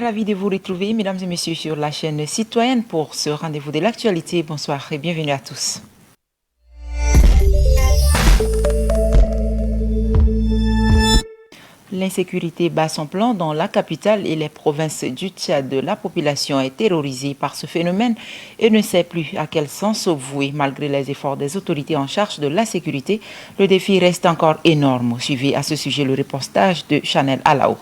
ravi de vous retrouver, mesdames et messieurs, sur la chaîne citoyenne pour ce rendez-vous de l'actualité. Bonsoir et bienvenue à tous. L'insécurité bat son plan dans la capitale et les provinces du Tchad. La population est terrorisée par ce phénomène et ne sait plus à quel sens vouer. Malgré les efforts des autorités en charge de la sécurité, le défi reste encore énorme. Suivez à ce sujet le reportage de Chanel Alaou.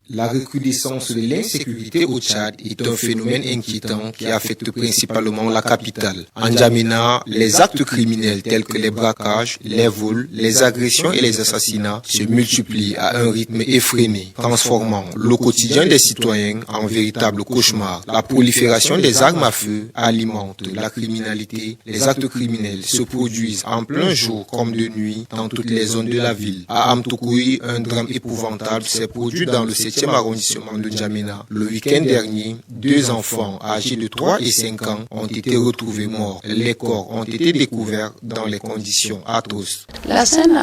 La recrudescence de l'insécurité au Tchad est un phénomène inquiétant qui affecte principalement la capitale. En N'Djamena, les actes criminels tels que les braquages, les vols, les agressions et les assassinats se multiplient à un rythme effréné, transformant le quotidien des citoyens en véritable cauchemar. La prolifération des armes à feu alimente la criminalité. Les actes criminels se produisent en plein jour comme de nuit dans toutes les zones de la ville. À Amtoukoui, un drame épouvantable s'est produit dans le 7e arrondissement de N'Djamena. Le week-end dernier, 2 enfants âgés de 3 et 5 ans ont été retrouvés morts. Les corps ont été découverts dans les conditions atroces. La scène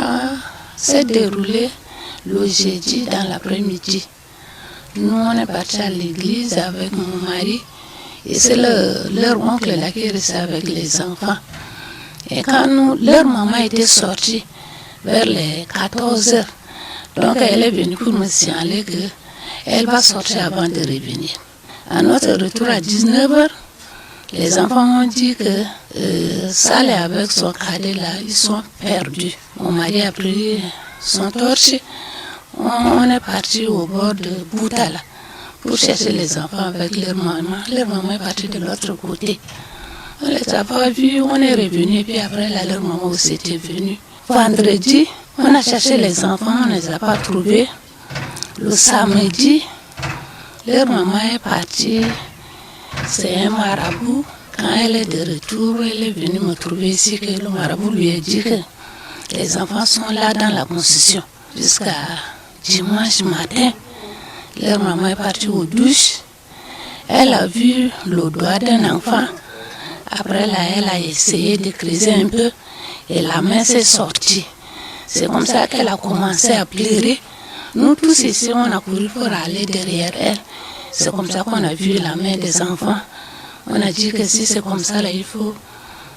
s'est déroulée le jeudi dans l'après-midi. Nous, on est partis à l'église avec mon mari et c'est leur oncle là qui restait avec les enfants. Et quand leur maman était sortie vers les 14 heures, donc elle est venue pour me signaler qu'elle va sortir avant de revenir. À notre retour à 19h, les enfants ont dit que Saleh avec son cadet là, ils sont perdus. Mon mari a pris son torche, on est parti au bord de Boutala pour chercher les enfants avec leur maman. Leur maman est partie de l'autre côté. On les a pas vus, on est revenu, puis après là, leur maman aussi était venue. Vendredi, on a cherché les enfants, on ne les a pas trouvés. Le samedi, leur maman est partie, c'est un marabout. Quand elle est de retour, elle est venue me trouver ici, que le marabout lui a dit que les enfants sont là dans la concession. Jusqu'à dimanche matin, leur maman est partie aux douches. Elle a vu le doigt d'un enfant. Après là, elle a essayé de creuser un peu et la main s'est sortie. C'est comme ça qu'elle a commencé à pleurer. Nous tous ici, on a couru pour aller derrière elle. C'est comme ça qu'on a vu la main des enfants. On a dit que si c'est comme ça, là, il faut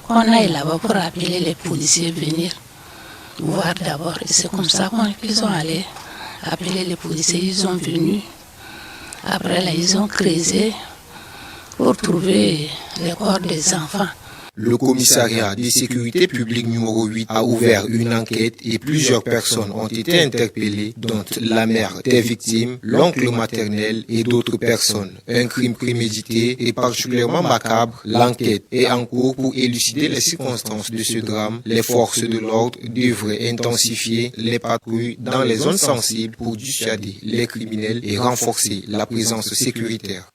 qu'on aille là-bas pour appeler les policiers venir voir d'abord. Et c'est comme ça qu'ils sont allés appeler les policiers. Ils sont venus. Après, là, ils ont creusé pour trouver les corps des enfants. Le commissariat de sécurité publique numéro 8 a ouvert une enquête et plusieurs personnes ont été interpellées, dont la mère des victimes, l'oncle maternel et d'autres personnes. Un crime prémédité et particulièrement macabre, l'enquête est en cours pour élucider les circonstances de ce drame. Les forces de l'ordre devraient intensifier les patrouilles dans les zones sensibles pour dissuader les criminels et renforcer la présence sécuritaire.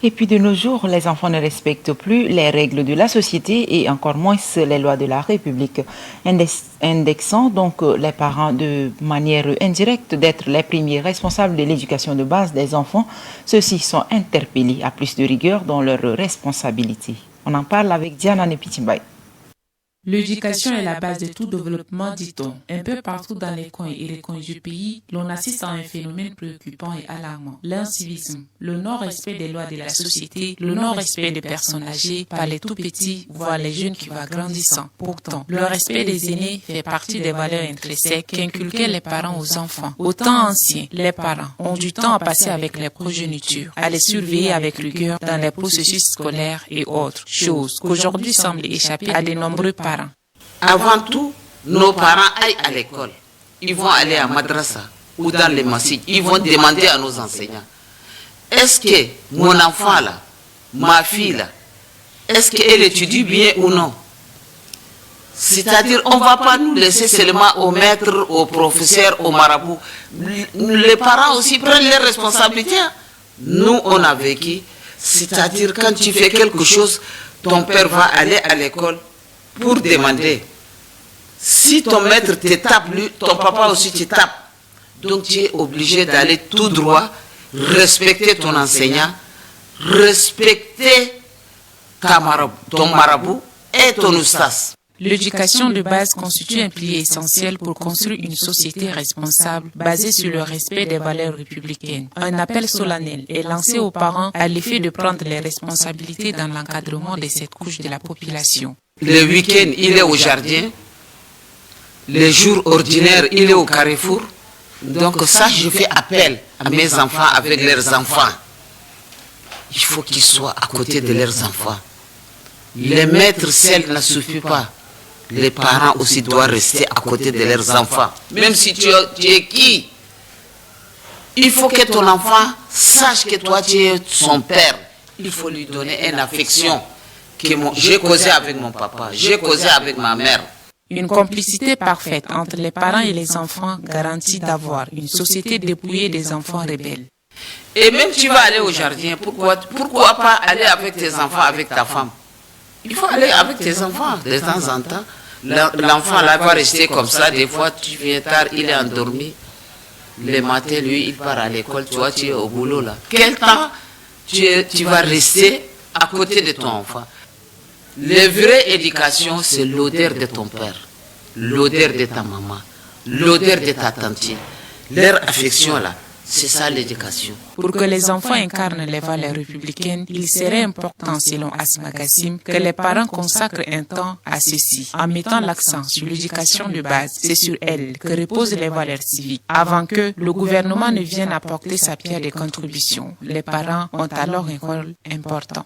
Et puis de nos jours, les enfants ne respectent plus les règles de la société et encore moins les lois de la République, indexant donc les parents de manière indirecte d'être les premiers responsables de l'éducation de base des enfants. Ceux-ci sont interpellés à plus de rigueur dans leurs responsabilités. On en parle avec Diana Nepitimbaye. L'éducation est la base de tout développement, dit-on. Un peu partout dans les coins et les coins du pays, l'on assiste à un phénomène préoccupant et alarmant. L'incivisme, le non-respect des lois de la société, le non-respect des personnes âgées par les tout-petits, voire les jeunes qui vont grandissant. Pourtant, le respect des aînés fait partie des valeurs intrinsèques qu'inculquaient les parents aux enfants. Au temps ancien, les parents ont du temps à passer avec les progénitures, à les surveiller avec rigueur dans les processus scolaires et autres choses qu'aujourd'hui semblent échapper à de nombreux parents. Avant tout, nos parents aillent à l'école. Ils vont aller à madrasa ou dans les masjids. Ils vont demander à nos enseignants, est-ce que mon enfant là, ma fille là, est-ce qu'elle étudie bien ou non? C'est-à-dire, on ne va pas nous laisser seulement aux maîtres, aux professeurs, aux marabouts. Les parents aussi prennent leurs responsabilités. Nous, on a vécu. C'est-à-dire, quand tu fais quelque chose, ton père va aller à l'école pour demander. Si ton maître te tape, ton papa aussi te tape. Donc tu es obligé d'aller tout droit, respecter ton enseignant, respecter ton marabout et ton oustas. L'éducation de base constitue un pilier essentiel pour construire une société responsable basée sur le respect des valeurs républicaines. Un appel solennel est lancé aux parents à l'effet de prendre les responsabilités dans l'encadrement de cette couche de la population. Le week-end, il est au jardin. Les jours ordinaires, il est au carrefour. Donc ça, je fais appel à mes enfants avec leurs enfants. Il faut qu'ils soient à côté de leurs enfants. Les maîtres seuls ne suffisent pas. Les parents aussi doivent rester à côté de leurs enfants. Même si tu es qui, il faut que ton enfant sache que toi tu es son père. Il faut lui donner une affection. J'ai causé avec mon papa, j'ai causé avec ma mère. Une complicité parfaite entre les parents et les enfants garantit d'avoir une société dépouillée des enfants rebelles. Et même tu vas aller au jardin, pourquoi pas aller avec tes enfants, avec ta femme? Il faut aller avec tes enfants de temps en temps. L'enfant là va rester comme ça, des fois tu viens tard, il est endormi. Le matin, lui, il part à l'école, toi tu es au boulot là. Quel temps tu vas rester à côté de ton enfant? La vraie éducation, c'est l'odeur de ton père, l'odeur de ta maman, l'odeur de ta tante. Leur affection là, c'est ça l'éducation. Pour que les enfants incarnent les valeurs républicaines, il serait important, selon Asma Kassim, que les parents consacrent un temps à ceci, en mettant l'accent sur l'éducation de base. C'est sur elle que reposent les valeurs civiques. Avant que le gouvernement ne vienne apporter sa pierre de contribution, les parents ont alors un rôle important.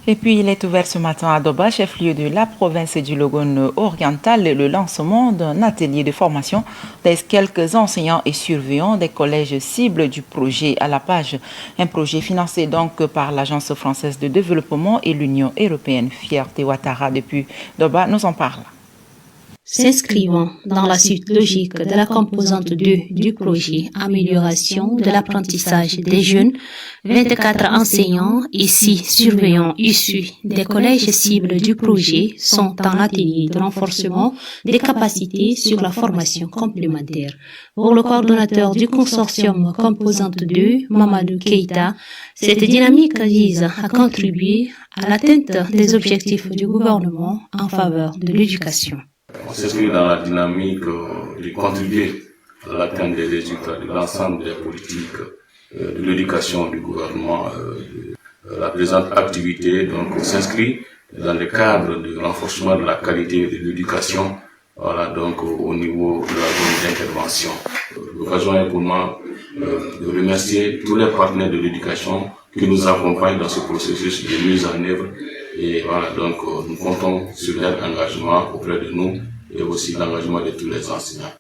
Et puis, il est ouvert ce matin à Doba, chef-lieu de la province du Logone oriental, le lancement d'un atelier de formation des quelques enseignants et surveillants des collèges cibles du projet à la page. Un projet financé donc par l'Agence française de développement et l'Union européenne. Fierté Ouattara depuis Doba nous en parle. S'inscrivant dans la suite logique de la composante 2 du projet Amélioration de l'apprentissage des jeunes, 24 enseignants et 6 surveillants issus des collèges cibles du projet sont en atelier de renforcement des capacités sur la formation complémentaire. Pour le coordonnateur du consortium composante 2, Mamadou Keïta, cette dynamique vise à contribuer à l'atteinte des objectifs du gouvernement en faveur de l'éducation. On s'inscrit dans la dynamique de contribuer à l'atteinte des résultats de l'ensemble des politiques de l'éducation du gouvernement. La présente activité donc s'inscrit dans le cadre du renforcement de la qualité de l'éducation, voilà, donc au niveau de la zone d'intervention. L'occasion est pour moi de remercier tous les partenaires de l'éducation qui nous accompagnent dans ce processus de mise en œuvre. Et voilà, donc nous comptons sur leur engagement auprès de nous et aussi l'engagement de tous les enseignants.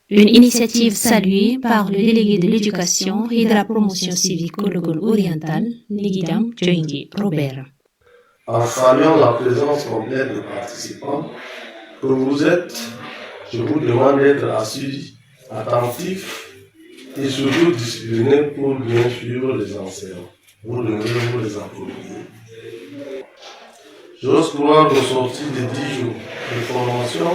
Une initiative saluée par le délégué de l'éducation et de la promotion civique au Logone oriental, Negidam Djoingi Robert. En saluant la présence complète des participants, que vous êtes, je vous demande d'être assis, attentifs et surtout disciplinés pour bien suivre les enseignants. Vous devez vous les applaudir. J'ose croire qu'au sortir des 10 jours de formation,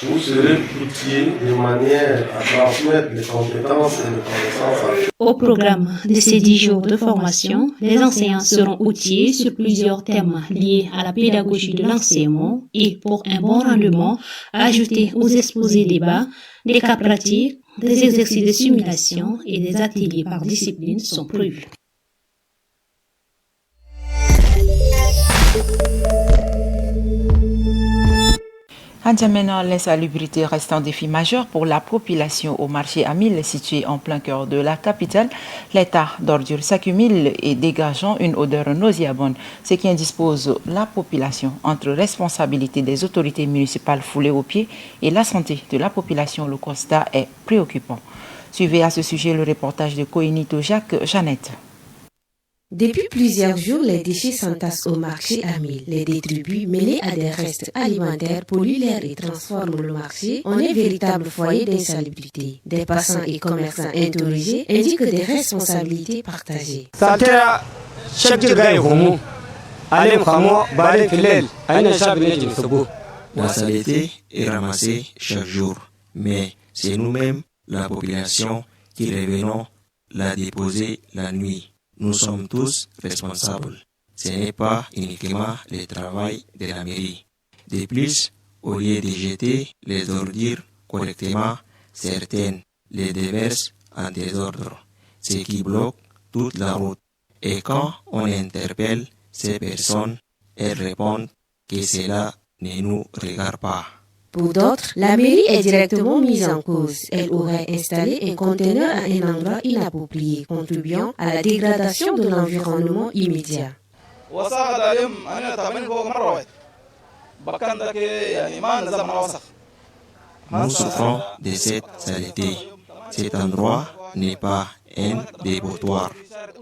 vous serez outillés de manière à transmettre les compétences et les connaissances. Au programme de ces 10 jours de formation, les enseignants seront outillés sur plusieurs thèmes liés à la pédagogie de l'enseignement et pour un bon rendement, ajoutés aux exposés débats, des cas pratiques, des exercices de simulation et des ateliers par discipline sont prévus. À N'Djamena, l'insalubrité reste un défi majeur pour la population au marché Amil, situé en plein cœur de la capitale. Les tas d'ordures s'accumulent et dégageant une odeur nauséabonde, ce qui indispose la population entre responsabilité des autorités municipales foulées aux pieds et la santé de la population. Le constat est préoccupant. Suivez à ce sujet le reportage de Koinito Jacques Jeannette. Depuis plusieurs jours, les déchets s'entassent au marché Amil. Les détritus mêlés à des restes alimentaires polluent l'air et transforment le marché en un véritable foyer d'insalubrité. Des passants et commerçants interrogés indiquent des responsabilités partagées. La saleté est ramassée chaque jour, mais c'est nous-mêmes, la population, qui revenons la déposer la nuit. Nous sommes tous responsables. Ce n'est pas uniquement le travail de la mairie. De plus, au lieu de jeter les ordures correctement, certaines les déversent en désordre, ce qui bloque toute la route. Et quand on interpelle ces personnes, elles répondent que cela ne nous regarde pas. Pour d'autres, la mairie est directement mise en cause. Elle aurait installé un conteneur à un endroit inapproprié, contribuant à la dégradation de l'environnement immédiat. Nous souffrons de cette saleté. Cet endroit n'est pas un dépotoir.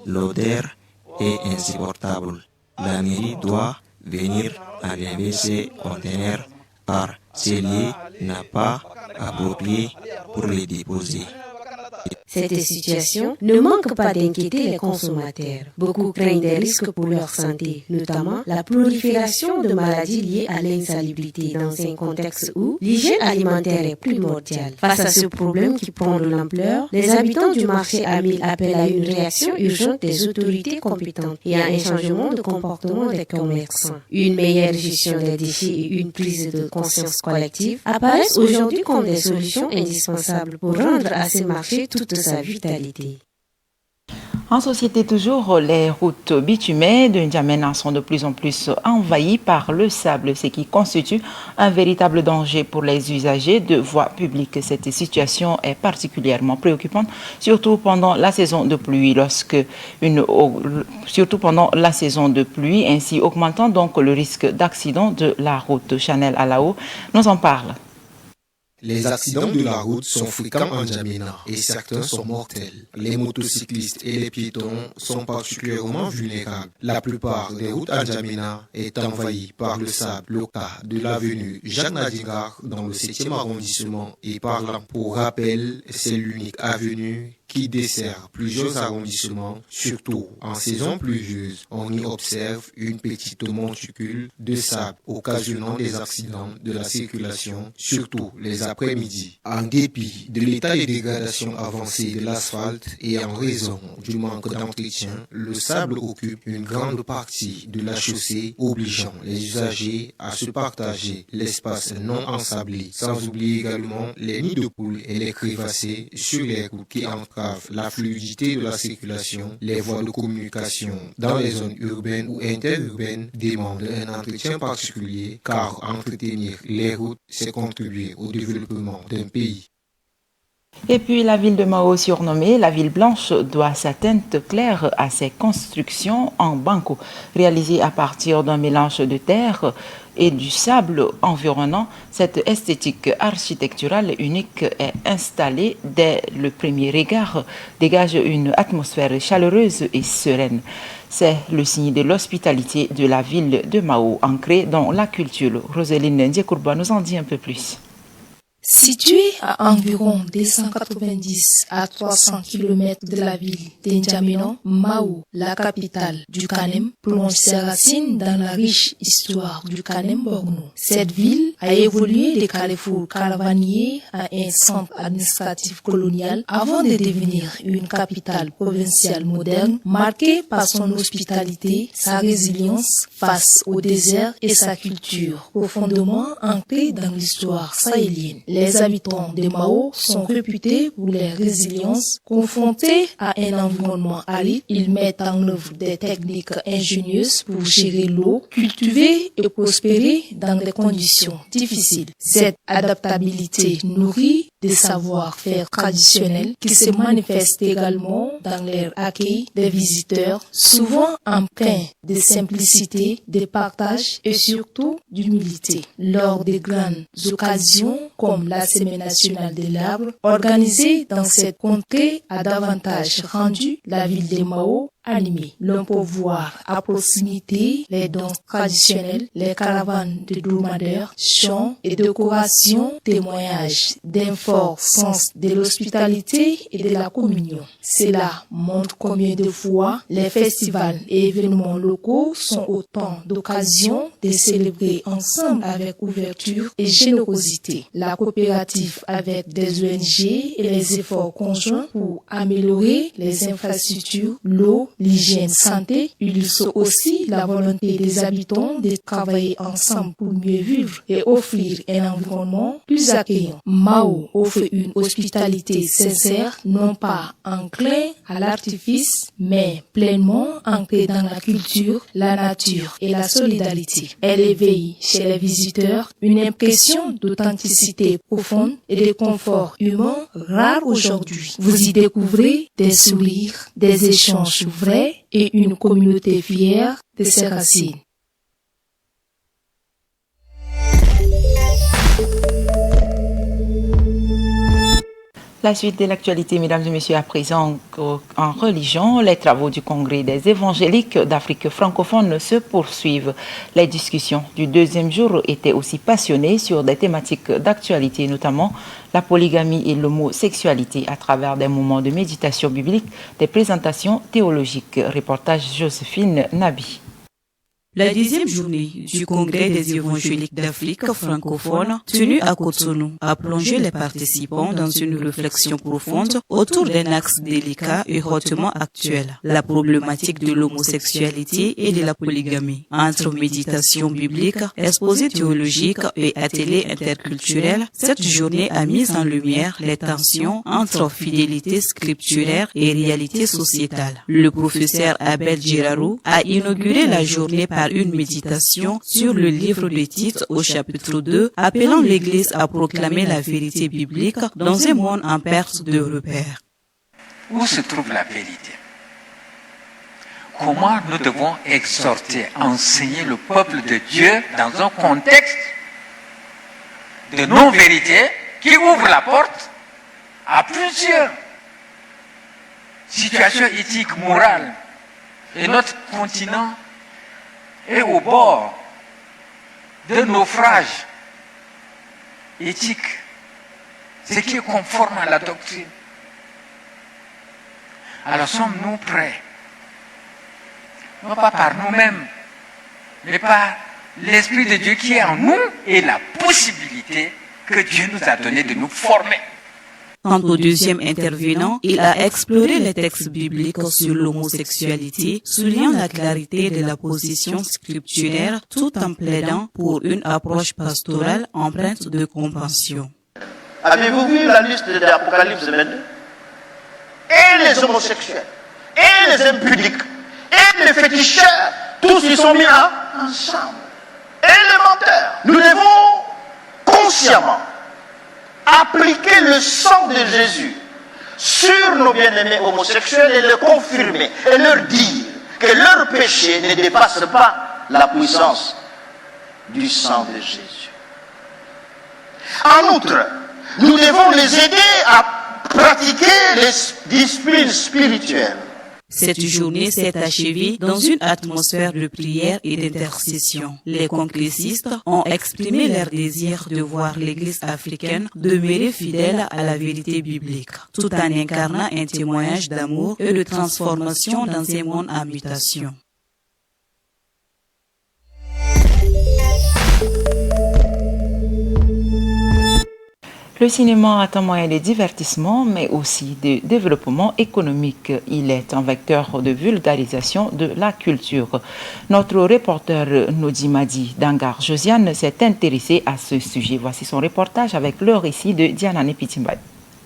L'odeur est insupportable. La mairie doit venir enlever ces conteneurs car ce lieu n'a pas approprié pour les déposer. Cette situation ne manque pas d'inquiéter les consommateurs. Beaucoup craignent des risques pour leur santé, notamment la prolifération de maladies liées à l'insalubrité dans un contexte où l'hygiène alimentaire est primordiale. Face à ce problème qui prend de l'ampleur, les habitants du marché Amil appellent à une réaction urgente des autorités compétentes et à un changement de comportement des commerçants. Une meilleure gestion des déchets et une prise de conscience collective apparaissent aujourd'hui comme des solutions indispensables pour rendre à ces marchés toute sa vitalité. En société toujours, les routes bitumées de N'Djamena sont de plus en plus envahies par le sable, ce qui constitue un véritable danger pour les usagers de voies publiques. Cette situation est particulièrement préoccupante, surtout pendant la saison de pluie, ainsi augmentant donc le risque d'accident de la route. Chanel Alao nous en parle. Les accidents de la route sont fréquents en N'Djamena et certains sont mortels. Les motocyclistes et les piétons sont particulièrement vulnérables. La plupart des routes en N'Djamena est envahies par le sable. Le cas de l'avenue Jacques Nadingar dans le 7e arrondissement est parlant. Pour rappel, c'est l'unique avenue qui dessert plusieurs arrondissements, surtout en saison pluvieuse. On y observe une petite monticule de sable occasionnant des accidents de la circulation, surtout les après-midi. En dépit de l'état de dégradation avancé de l'asphalte et en raison du manque d'entretien, le sable occupe une grande partie de la chaussée, obligeant les usagers à se partager l'espace non ensablé, sans oublier également les nids de poules et les crévassés sur les routes qui entravent la fluidité de la circulation. Les voies de communication dans les zones urbaines ou interurbaines demandent un entretien particulier, car entretenir les routes, c'est contribuer au développement d'un pays. Et puis la ville de Mao, surnommée la ville blanche, doit sa teinte claire à ses constructions en banco, réalisées à partir d'un mélange de terre et du sable environnant. Cette esthétique architecturale unique est installée dès le premier regard, dégage une atmosphère chaleureuse et sereine. C'est le signe de l'hospitalité de la ville de Mao, ancrée dans la culture. Roseline Ndiekourba nous en dit un peu plus. Située à environ 290 à 300 km de la ville d'N'Djamena, Mao, la capitale du Kanem, plonge ses racines dans la riche histoire du Kanem-Borno. Cette ville a évolué des carrefours caravaniers à un centre administratif colonial avant de devenir une capitale provinciale moderne, marquée par son hospitalité, sa résilience face au désert et sa culture profondément ancrée dans l'histoire sahélienne. Les habitants de Mao sont réputés pour leur résilience. Confrontés à un environnement aride, ils mettent en œuvre des techniques ingénieuses pour gérer l'eau, cultiver et prospérer dans des conditions difficiles. Cette adaptabilité nourrit des savoir-faire traditionnels qui se manifestent également dans leur accueil des visiteurs, souvent empreints de simplicité, de partage et surtout d'humilité. Lors des grandes occasions comme la Semaine nationale de l'arbre, organisée dans cette contrée, a davantage rendu la ville de Mao animée. L'on peut voir à proximité les danses traditionnelles, les caravanes de dromadaires, chants et décorations, témoignages d'un fort sens de l'hospitalité et de la communion. Cela montre combien de fois les festivals et événements locaux sont autant d'occasions de célébrer ensemble avec ouverture et générosité. La coopérative avec des ONG et les efforts conjoints pour améliorer les infrastructures, l'eau, l'hygiène santé, il faut aussi la volonté des habitants de travailler ensemble pour mieux vivre et offrir un environnement plus accueillant. Mao offre une hospitalité sincère, non pas enclin à l'artifice, mais pleinement ancrée dans la culture, la nature et la solidarité. Elle éveille chez les visiteurs une impression d'authenticité profonde et de confort humain rare aujourd'hui. Vous y découvrez des sourires, des échanges vrais et une communauté fière de ses racines. La suite de l'actualité, mesdames et messieurs, à présent en religion, les travaux du Congrès des évangéliques d'Afrique francophone se poursuivent. Les discussions du deuxième jour étaient aussi passionnées sur des thématiques d'actualité, notamment la polygamie et l'homosexualité, à travers des moments de méditation biblique, des présentations théologiques. Reportage Joséphine Nabi. La 10e journée du Congrès des évangéliques d'Afrique francophone, tenue à Cotonou, a plongé les participants dans une réflexion profonde autour d'un axe délicat et hautement actuel, la problématique de l'homosexualité et de la polygamie. Entre méditation biblique, exposés théologiques et ateliers interculturels, cette journée a mis en lumière les tensions entre fidélité scripturaire et réalité sociétale. Le professeur Abel Girarou a inauguré la journée par une méditation sur le livre de Tite au chapitre 2, appelant l'Église à proclamer la vérité biblique dans un monde en perte de repères. Où se trouve la vérité? Comment nous devons exhorter, enseigner le peuple de Dieu dans un contexte de non-vérité qui ouvre la porte à plusieurs situations éthiques, morales, et notre continent est au bord d'un naufrage éthique, ce qui est conforme à la doctrine. Alors sommes-nous prêts, non pas par nous-mêmes, mais par l'Esprit de Dieu qui est en nous et la possibilité que Dieu nous a donné de nous former? Quant au deuxième intervenant, il a exploré les textes bibliques sur l'homosexualité, soulignant la clarité de la position scripturaire tout en plaidant pour une approche pastorale empreinte de compassion. Avez-vous vu la liste de l'Apocalypse 22? Et les homosexuels, et les impudiques, et les féticheurs, tous ils sont mis ensemble. Et les menteurs. Nous devons consciemment appliquer le sang de Jésus sur nos bien-aimés homosexuels et le confirmer et leur dire que leur péché ne dépasse pas la puissance du sang de Jésus. En outre, nous devons les aider à pratiquer les disciplines spirituelles. Cette journée s'est achevée dans une atmosphère de prière et d'intercession. Les congressistes ont exprimé leur désir de voir l'Église africaine demeurer fidèle à la vérité biblique, tout en incarnant un témoignage d'amour et de transformation dans un monde en mutation. Le cinéma est un moyen de divertissement, mais aussi de développement économique. Il est un vecteur de vulgarisation de la culture. Notre reporter Nodimadi Dangar Josiane s'est intéressé à ce sujet. Voici son reportage avec le récit de Diana Nepitimbay.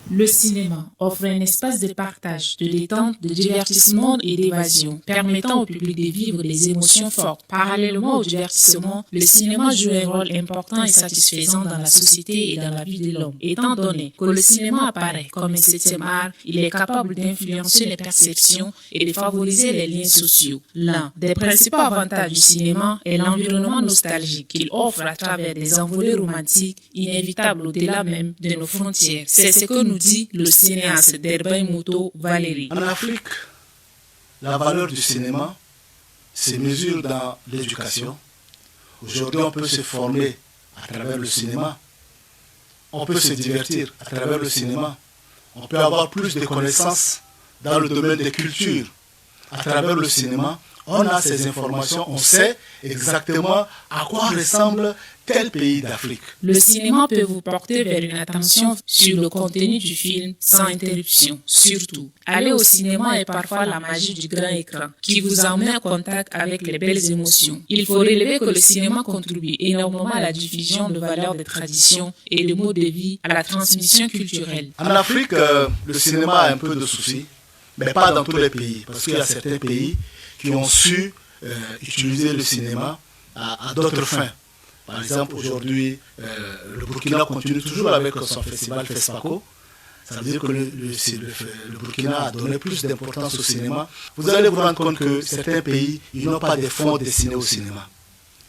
Le cinéma offre un espace de partage, de détente, de divertissement et d'évasion, permettant au public de vivre des émotions fortes. Parallèlement au divertissement, le cinéma joue un rôle important et satisfaisant dans la société et dans la vie de l'homme. Étant donné que le cinéma apparaît comme un septième art, il est capable d'influencer les perceptions et de favoriser les liens sociaux. L'un des principaux avantages du cinéma est l'environnement nostalgique qu'il offre à travers des envolées romantiques inévitables au-delà même de nos frontières. C'est ce que nous dit le cinéaste Derbaï Moto Valérie. En Afrique, la valeur du cinéma se mesure dans l'éducation. Aujourd'hui, on peut se former à travers le cinéma. On peut se divertir à travers le cinéma. On peut avoir plus de connaissances dans le domaine des cultures. à travers le cinéma, on a ces informations, on sait exactement à quoi ressemble tel pays d'Afrique. Le cinéma peut vous porter vers une attention sur le contenu du film sans interruption. Surtout, aller au cinéma est parfois la magie du grand écran qui vous en met en contact avec les belles émotions. Il faut relever que le cinéma contribue énormément à la diffusion de valeurs de tradition et de modes de vie, à la transmission culturelle. En Afrique, le cinéma a un peu de soucis, mais pas dans tous les pays, parce qu'il y a certains pays qui ont su utiliser le cinéma à d'autres fins. Par exemple, aujourd'hui, le Burkina continue toujours avec son festival FESPACO. Ça veut dire que le Burkina a donné plus d'importance au cinéma. Vous allez vous rendre compte que certains pays, ils n'ont pas de fonds destinés au cinéma.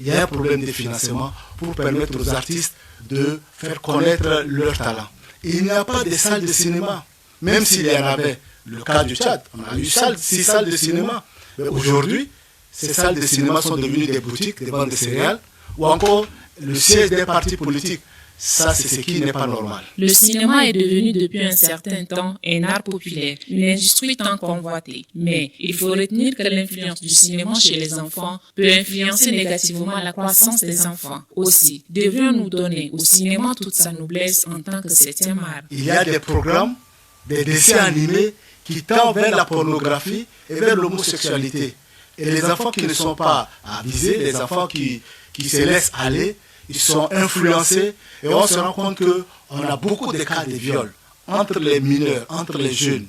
Il y a un problème de financement pour permettre aux artistes de faire connaître leur talent. Il n'y a pas de salles de cinéma, même s'il y en avait. Le cas du Tchad, on a eu 6 salles de cinéma. Mais aujourd'hui, ces salles de cinéma sont devenues des boutiques, des banques de céréales, ou encore le siège des partis politiques. Ça, c'est ce qui n'est pas normal. Le cinéma est devenu depuis un certain temps un art populaire, une industrie tant convoitée. Mais il faut retenir que l'influence du cinéma chez les enfants peut influencer négativement la croissance des enfants. Aussi, devrions-nous donner au cinéma toute sa noblesse en tant que 7e art. Il y a des programmes, des dessins animés qui tendent vers la pornographie et vers l'homosexualité. Et les enfants qui ne sont pas avisés, les enfants qui se laissent aller, ils sont influencés et on se rend compte qu'on a beaucoup de cas de viol entre les mineurs, entre les jeunes,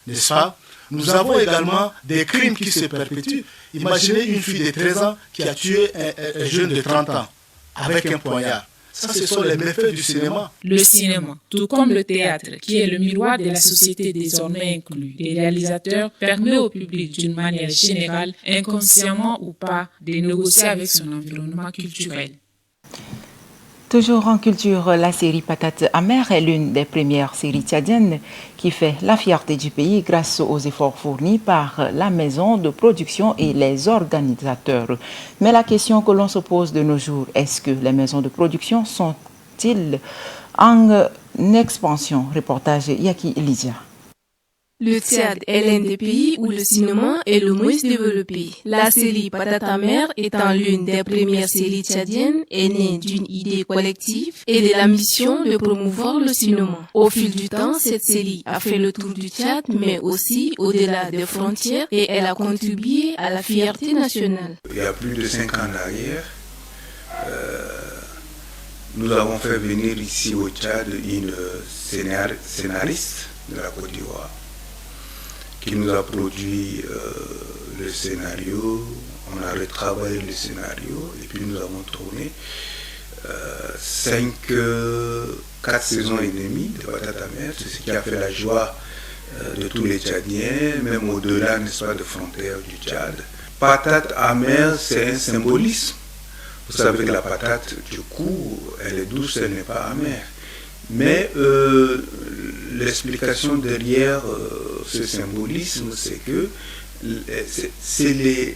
n'est-ce pas? Nous avons également des crimes qui se perpétuent. Imaginez une fille de 13 ans qui a tué un jeune de 30 ans avec un poignard. Ça, ce sont les méfaits du cinéma. Le cinéma, tout comme le théâtre, qui est le miroir de la société désormais inclus des réalisateurs, permet au public d'une manière générale, inconsciemment ou pas, de négocier avec son environnement culturel. Toujours en culture, la série Patates amères est l'une des premières séries tchadiennes qui fait la fierté du pays grâce aux efforts fournis par la maison de production et les organisateurs. Mais la question que l'on se pose de nos jours, est-ce que les maisons de production sont-ils en expansion? Reportage Yaki Lydia. Le Tchad est l'un des pays où le cinéma est le moins développé. La série Patates amères étant l'une des premières séries tchadiennes est née d'une idée collective et de la mission de promouvoir le cinéma. Au fil du temps, cette série a fait le tour du Tchad, mais aussi au-delà des frontières et elle a contribué à la fierté nationale. Il y a plus de 5 ans d'arrière, nous avons fait venir ici au Tchad une scénariste de la Côte d'Ivoire qui nous a produit le scénario, on a retravaillé le scénario et puis nous avons tourné 4 saisons et demie de Patates amères, c'est ce qui a fait la joie de tous les Tchadiens, même au-delà, n'est-ce pas, de frontières du Tchad. Patates amères, c'est un symbolisme. Vous savez que la patate, du coup, elle est douce, elle n'est pas amère. Mais l'explication derrière ce symbolisme, c'est que c'est les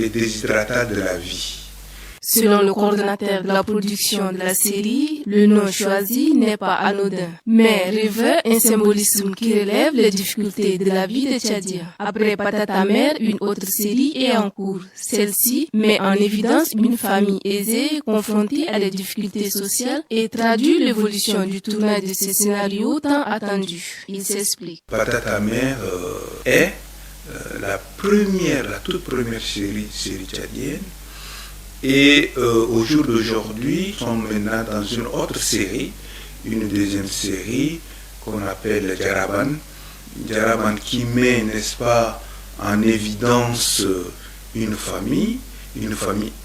déshydratats de la vie. Selon le coordonnateur de la production de la série, le nom choisi n'est pas anodin, mais revêt un symbolisme qui relève les difficultés de la vie des Tchadiens. Après Patates amères, une autre série est en cours. Celle-ci met en évidence une famille aisée confrontée à des difficultés sociales et traduit l'évolution du tournage de ce scénario tant attendu. Il s'explique. Patates amères est la toute première série tchadienne. Et au jour d'aujourd'hui, nous sommes maintenant dans une autre série, une deuxième série qu'on appelle Djaraban. Djaraban qui met, n'est-ce pas, en évidence une famille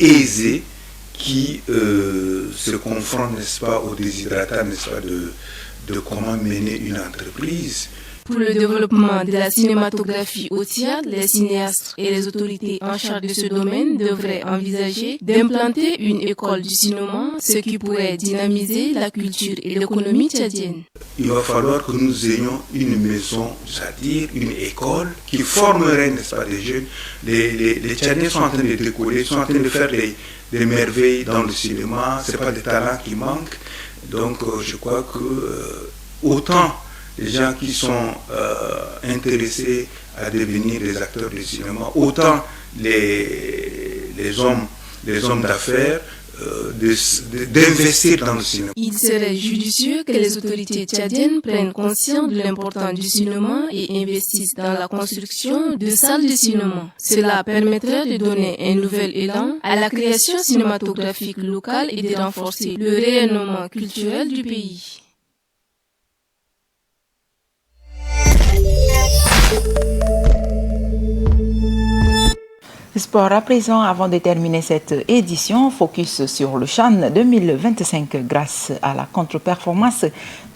aisée qui se confronte, n'est-ce pas, aux déshydratats, n'est-ce pas, de comment mener une entreprise. Pour le développement de la cinématographie au Tchad, les cinéastes et les autorités en charge de ce domaine devraient envisager d'implanter une école du cinéma, ce qui pourrait dynamiser la culture et l'économie tchadienne. Il va falloir que nous ayons une maison, c'est-à-dire une école qui formerait, n'est-ce pas, des jeunes. Les Tchadiens sont en train de décoller, sont en train de faire des merveilles dans le cinéma, ce n'est pas des talents qui manquent. Donc je crois que autant des gens qui sont intéressés à devenir des acteurs du cinéma, autant les hommes d'affaires, d'investir dans le cinéma. Il serait judicieux que les autorités tchadiennes prennent conscience de l'importance du cinéma et investissent dans la construction de salles de cinéma. Cela permettrait de donner un nouvel élan à la création cinématographique locale et de renforcer le rayonnement culturel du pays. Sport à présent, avant de terminer cette édition, focus sur le CHAN 2025 grâce à la contre-performance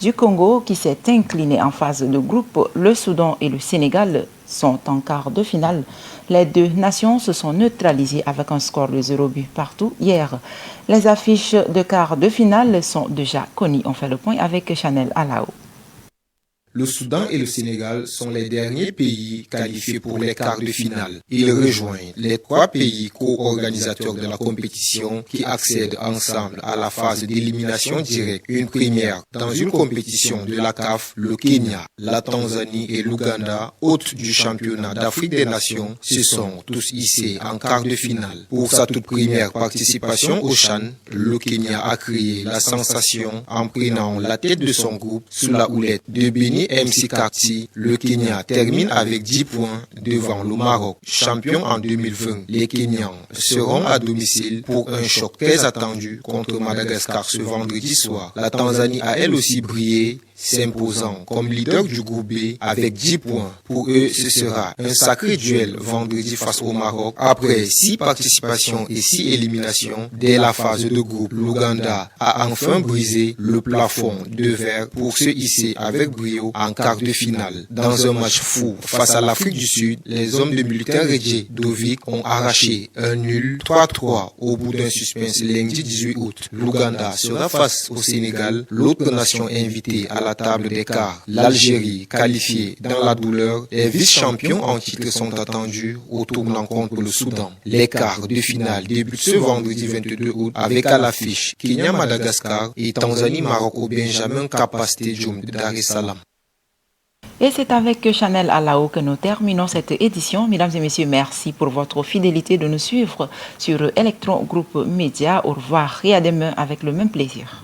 du Congo qui s'est incliné en phase de groupe. Le Soudan et le Sénégal sont en quart de finale. Les deux nations se sont neutralisées avec un score de 0 but partout hier. Les affiches de quart de finale sont déjà connues. On fait le point avec Chanel Alao. Le Soudan et le Sénégal sont les derniers pays qualifiés pour les quarts de finale. Ils rejoignent les 3 pays co-organisateurs de la compétition qui accèdent ensemble à la phase d'élimination directe, une première dans une compétition de la CAF. Le Kenya, la Tanzanie et l'Ouganda, hôtes du championnat d'Afrique des Nations, se sont tous hissés en quart de finale. Pour sa toute première participation au CHAN, le Kenya a créé la sensation en prenant la tête de son groupe sous la houlette de Béni MC Karti. Le Kenya termine avec 10 points devant le Maroc, champion en 2020. Les Kenyans seront à domicile pour un choc très attendu contre Madagascar ce vendredi soir. La Tanzanie a elle aussi brillé, s'imposant comme leader du groupe B avec 10 points. Pour eux, ce sera un sacré duel vendredi face au Maroc. Après 6 participations et 6 éliminations dès la phase de groupe, l'Ouganda a enfin brisé le plafond de verre pour se hisser avec brio en quart de finale. Dans un match fou face à l'Afrique du Sud, les hommes de Militaire Redje Dovik ont arraché un nul 3-3 au bout d'un suspense lundi 18 août. L'Ouganda sera face au Sénégal, l'autre nation invitée à la table des quarts. L'Algérie, qualifiée dans la douleur, les vice-champions en titre sont attendus au tournant contre le Soudan. Les quarts de finale débutent ce vendredi 22 août avec à l'affiche Kenya-Madagascar et Tanzanie-Maroc au Benjamin Kappa Stadium de Dar es Salaam. Et c'est avec Chanel Alao que nous terminons cette édition. Mesdames et messieurs, merci pour votre fidélité de nous suivre sur Electron Group Média. Au revoir et à demain avec le même plaisir.